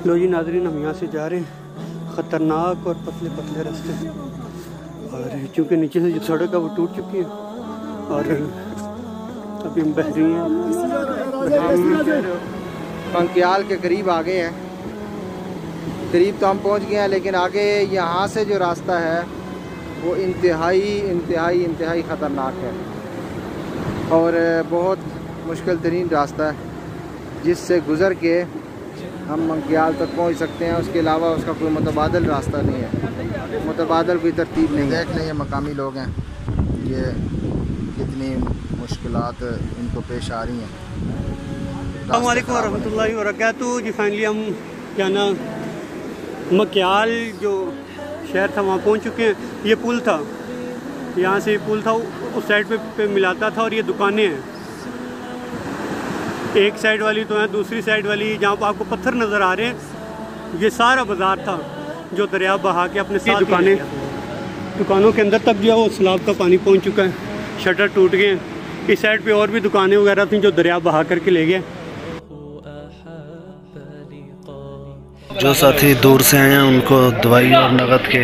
लो जी नाज़रीन, हम यहाँ से जा रहे हैं, ख़तरनाक और पतले पतले रास्ते, और चूँकि नीचे से जो सड़क है वो टूट चुकी है और अभी हम बह रही हैं। मंकियाल के करीब आ गए हैं, करीब तो हम पहुँच गए हैं, लेकिन आगे यहाँ से जो रास्ता है वो इंतहाई ख़तरनाक है और बहुत मुश्किल तरीन रास्ता है, जिससे गुज़र के हम मंकियाल तक पहुंच सकते हैं। उसके अलावा उसका कोई मुतबादल रास्ता नहीं है, मुतबादल कोई तरतीब नहीं। देख लें ये मकामी लोग हैं, ये कितनी मुश्किलात इनको पेश आ रही हैं। अस्सलाम वालेकुम रहमतुल्लाहि व बरकातहू जी। फाइनली हम क्या ना मंकियाल जो शहर था वहाँ पहुँच चुके हैं। ये पुल था, यहाँ से पुल था, उस साइड पे मिलाता था और ये दुकानें हैं, एक साइड वाली तो है, दूसरी साइड वाली जहाँ पर आपको पत्थर नज़र आ रहे हैं, ये सारा बाज़ार था जो दरिया बहा के अपने साथ दुकानों के अंदर तक जो है वो सैलाब का पानी पहुँच चुका है, शटर टूट गए हैं। इस साइड पे और भी दुकानें वगैरह थी जो दरिया बहा करके ले गए। जो साथी दूर से आए हैं उनको दवाई और नगद के